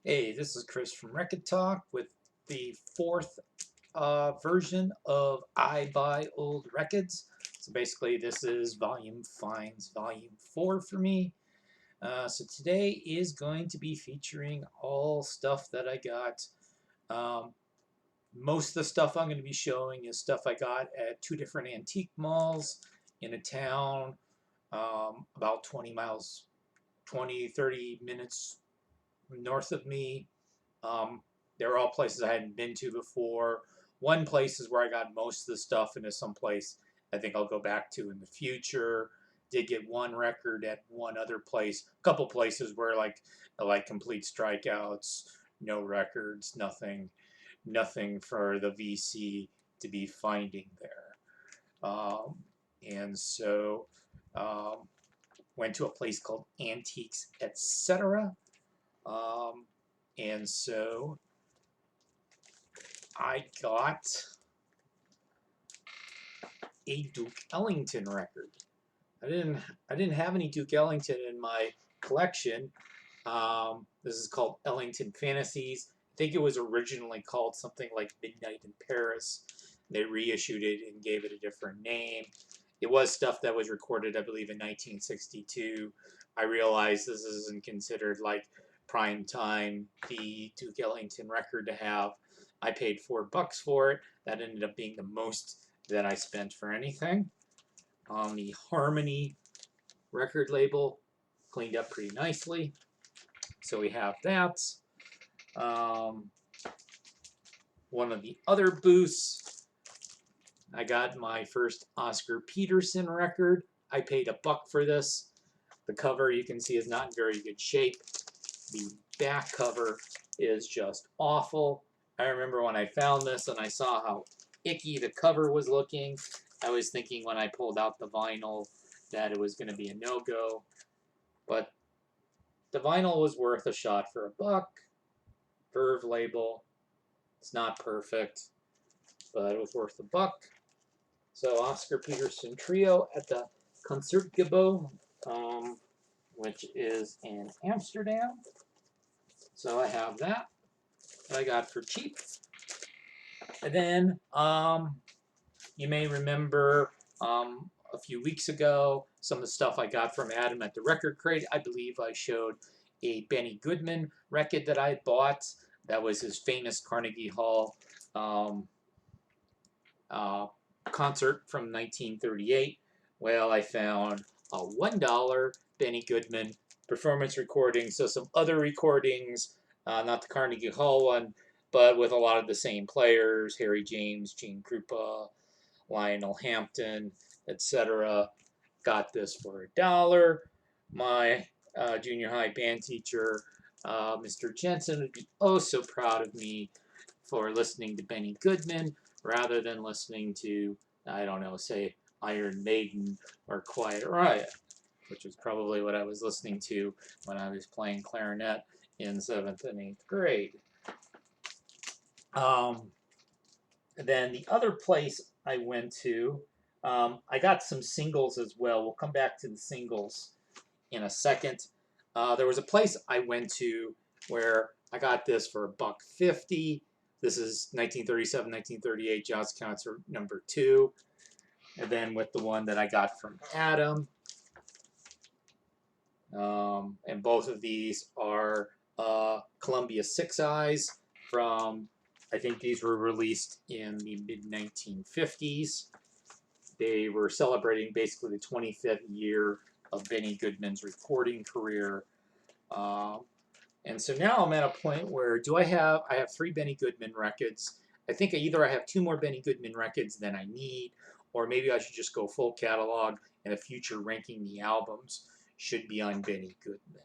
Hey, this is Chris from Rekkid Talk with the fourth version of I Buy Old Rekkids. So basically, this is Volume Finds Volume 4 for me. So today is going to be featuring all stuff that I got. Um, Most of the stuff I'm going to be showing is stuff I got at two different antique malls in a town about 20 miles, 20, 30 minutes north of me. Um, they were all places I hadn't been to before. One place is where I got most of the stuff, and is some place I think I'll go back to in the future. Did get one record at one other place, a couple places where like complete strikeouts, no records, nothing for the VC to be finding there. And so um, went to a place called Antiques, etc. Um, and so I got a Duke Ellington record. I didn't I didn't have any Duke Ellington in my collection. This is called Ellington Fantasies. I think it was originally called something like Midnight in Paris. They reissued it and gave it a different name. It was stuff that was recorded, I believe, in 1962. I realize this isn't considered like prime time, the Duke Ellington record to have. I paid $4 for it. That ended up being the most that I spent for anything. On the Harmony record label, cleaned up pretty nicely. So we have that. Um, One of the other booths, I got my first Oscar Peterson record. I paid $1 for this. The cover you can see is not in very good shape. The back cover is just awful. I remember when I found this and I saw how icky the cover was looking. I was thinking when I pulled out the vinyl that it was going to be a no-go. But the vinyl was worth a shot for $1. Verve label. It's not perfect, but it was worth $1. So Oscar Peterson Trio at the Concertgebouw, which is in Amsterdam. So I have that I got for cheap. And then you may remember a few weeks ago some of the stuff I got from Adam at the Record Crate. I believe I showed a Benny Goodman record that I had bought. That was his famous Carnegie Hall uh, concert from 1938. Well, I found a $1 Benny Goodman performance recording. So some other recordings, not the Carnegie Hall one, but with a lot of the same players: Harry James, Gene Krupa, Lionel Hampton, etc. Got this for $1. My junior high band teacher, Mr. Jensen, would be oh so proud of me for listening to Benny Goodman rather than listening to, I don't know, say Iron Maiden or Quiet Riot, which is probably what I was listening to when I was playing clarinet in 7th and 8th grade. Then the other place I went to, I got some singles as well. We'll come back to the singles in a second. There was a place I went to where I got this for $1.50. This is 1937, 1938 Jazz Concert number 2. And then with the one that I got from Adam. And both of these are Columbia Six Eyes from, I think these were released in the mid-1950s. They were celebrating basically the 25th year of Benny Goodman's recording career. And so now I'm at a point where I have 3 Benny Goodman records. I think either I have 2 more Benny Goodman records than I need, or maybe I should just go full catalog, and a future ranking the albums should be on Benny Goodman.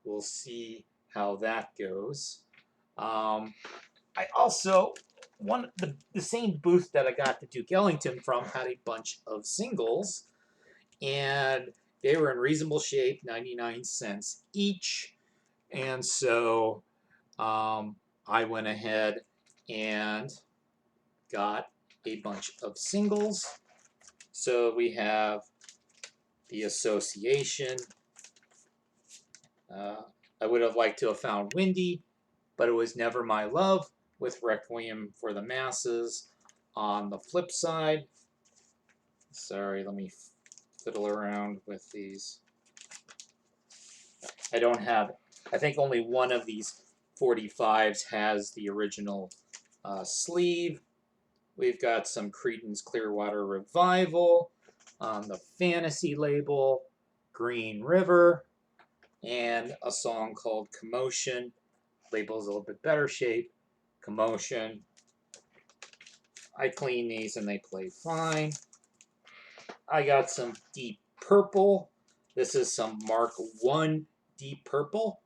We'll see how that goes. I also, the same booth that I got the Duke Ellington from had a bunch of singles, and they were in reasonable shape, 99 cents each. And so I went ahead and got a bunch of singles. So we have the Association, I would have liked to have found Windy, but it was Never My Love with Requiem for the Masses. On the flip side, sorry, let me fiddle around with these. I don't have, I think only one of these 45s has the original sleeve. We've got some Creedence Clearwater Revival on the Fantasy label, Green River, and a song called Commotion. Label's a little bit better shape. Commotion. I clean these and they play fine. I got some Deep Purple. This is some Mark I Deep Purple.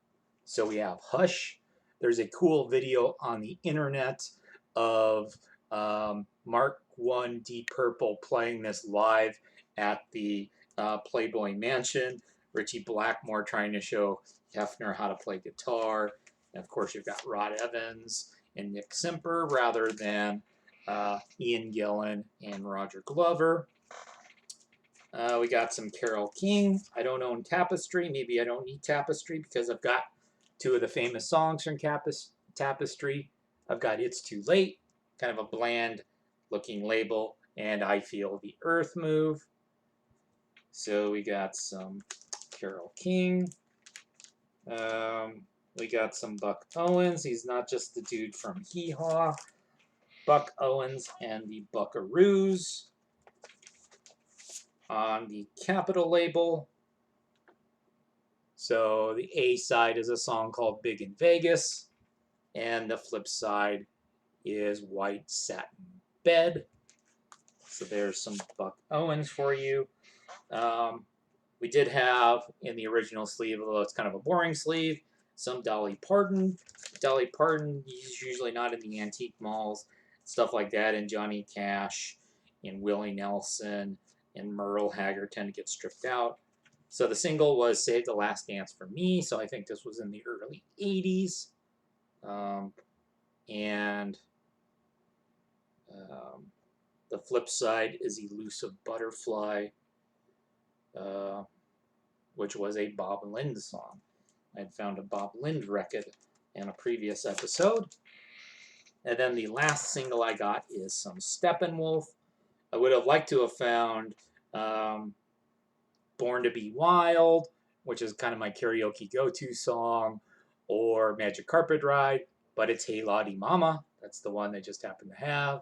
So we have Hush. There's a cool video on the internet of Mark I Deep Purple playing this live at the Playboy Mansion. Richie Blackmore trying to show Hefner how to play guitar. And of course, you've got Rod Evans and Nick Simper rather than Ian Gillan and Roger Glover. We got some Carole King. I don't own Tapestry. Maybe I don't need Tapestry because I've got two of the famous songs from Tapestry. I've got It's Too Late, kind of a bland looking label, and I Feel the Earth Move. So we got some Carole King. We got some Buck Owens. He's not just the dude from Hee Haw. Buck Owens and the Buckaroos. On the Capitol label. So the A side is a song called Big in Vegas, and the flip side is White Satin Bed. So there's some Buck Owens for you. We did have in the original sleeve, although it's kind of a boring sleeve, some Dolly Parton. Dolly Parton is usually not in the antique malls, stuff like that, and Johnny Cash and Willie Nelson and Merle Haggard tend to get stripped out. So the single was Save the Last Dance for Me, so I think this was in the early 80s. The flip side is Elusive Butterfly, which was a Bob Lind song. I had found a Bob Lind record in a previous episode. And then the last single I got is some Steppenwolf. I would have liked to have found Born to Be Wild, which is kind of my karaoke go-to song, or Magic Carpet Ride, but it's Hey Lottie Mama. That's the one they just happen to have.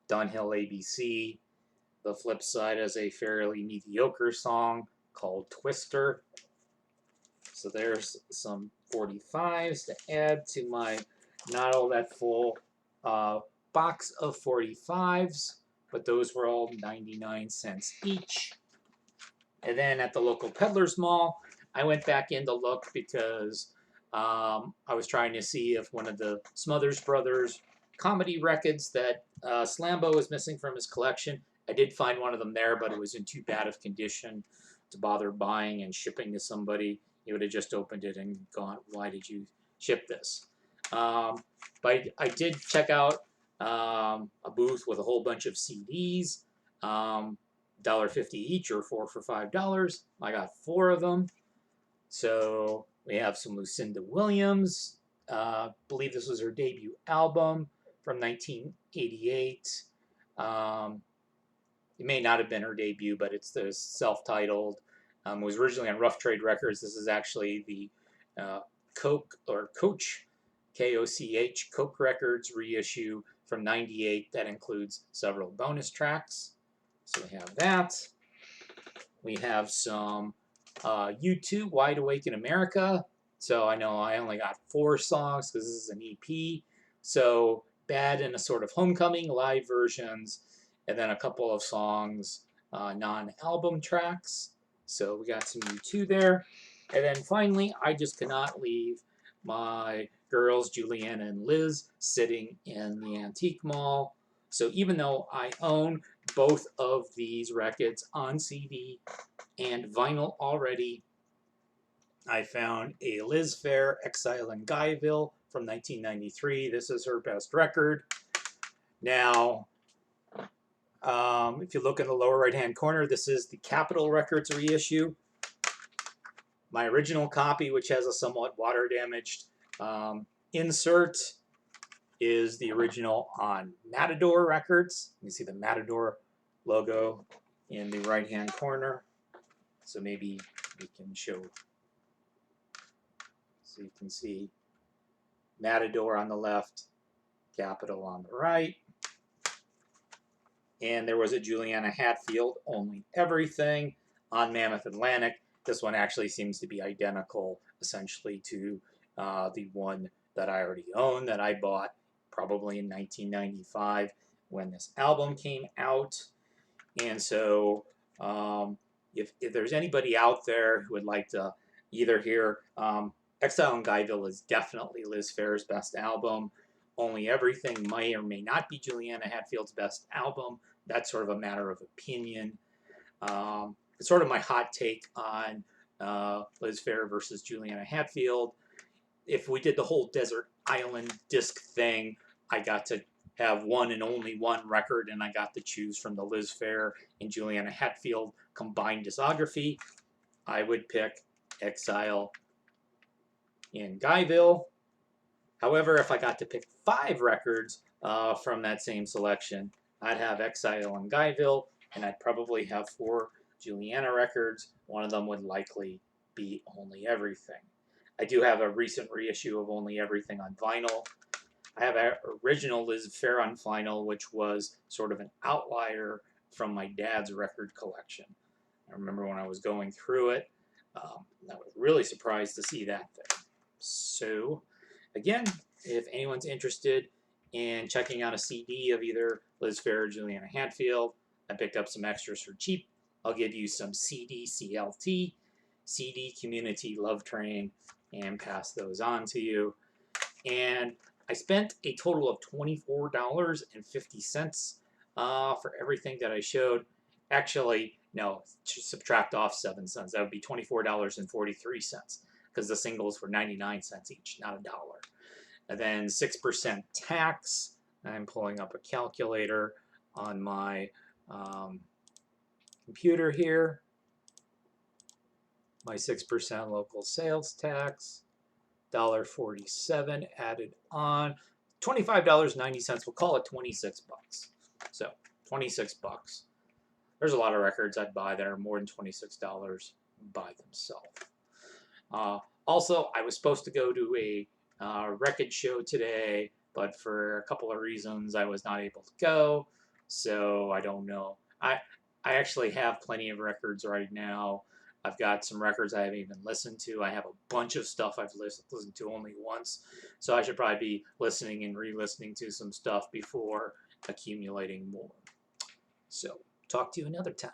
Dunhill ABC. The flip side is a fairly mediocre song called Twister. So there's some 45s to add to my not all that full box of 45s, but those were all 99 cents each. And then at the local Peddler's Mall, I went back in to look because I was trying to see if one of the Smothers Brothers comedy records that Slambo was missing from his collection. I did find one of them there, but it was in too bad of condition to bother buying and shipping to somebody. He would have just opened it and gone, why did you ship this? But I did check out a booth with a whole bunch of CDs. $1.50 each or 4 for $5. I got 4 of them. So we have some Lucinda Williams. Believe this was her debut album from 1988. It may not have been her debut, but it's the self-titled. It was originally on Rough Trade Records. This is actually the Coke or Coach, K-O-C-H, Coke Records reissue from '98 that includes several bonus tracks. So we have that. We have some U2, Wide Awake in America. So I know I only got 4 songs because this is an EP. So Bad and a Sort of Homecoming, live versions, and then a couple of songs, non-album tracks. So we got some U2 there. And then finally, I just cannot leave my girls, Juliana and Liz, sitting in the antique mall. So even though I own both of these records on CD and vinyl already, I found a Liz Phair, Exile in Guyville from 1993. This is her best record. Now, if you look in the lower right-hand corner, this is the Capitol Records reissue. My original copy, which has a somewhat water damaged insert, is the original on Matador Records. You can see the Matador logo in the right-hand corner. So maybe we can show, so you can see Matador on the left, Capitol on the right. And there was a Juliana Hatfield, Only Everything, on Mammoth Atlantic. This one actually seems to be identical, essentially, to the one that I already own, that I bought probably in 1995 when this album came out. And so if there's anybody out there who would like to either hear, Exile in Guyville is definitely Liz Phair's best album. Only Everything may or may not be Juliana Hatfield's best album. That's sort of a matter of opinion. It's sort of my hot take on Liz Phair versus Juliana Hatfield. If we did the whole Desert Island disc thing, I got to have one and only one record, and I got to choose from the Liz Phair and Juliana Hatfield combined discography. I would pick Exile in Guyville. However, if I got to pick 5 records from that same selection, I'd have Exile in Guyville, and I'd probably have 4 Juliana records. One of them would likely be Only Everything. I do have a recent reissue of Only Everything on vinyl. I have an original Liz Phair on vinyl, which was sort of an outlier from my dad's record collection. I remember when I was going through it, I was really surprised to see that there. So, again, if anyone's interested in checking out a CD of either Liz Phair or Juliana Hatfield, I picked up some extras for cheap. I'll give you some CD CLT, CD Community Love Train, and pass those on to you. And I spent a total of $24.50 for everything that I showed. Actually, no, subtract off 7 cents. That would be $24.43 because the singles were 99 cents each, not $1. And then 6% tax. I'm pulling up a calculator on my computer here. My 6% local sales tax, $1.47 added on, $25.90. We'll call it 26 bucks. So 26 bucks. There's a lot of records I'd buy that are more than $26 by themselves. Also, I was supposed to go to a Rekkid show today, but for a couple of reasons I was not able to go. So I don't know. I actually have plenty of records right now. I've got some records I haven't even listened to. I have a bunch of stuff I've listened to only once. So I should probably be listening and re-listening to some stuff before accumulating more. So talk to you another time.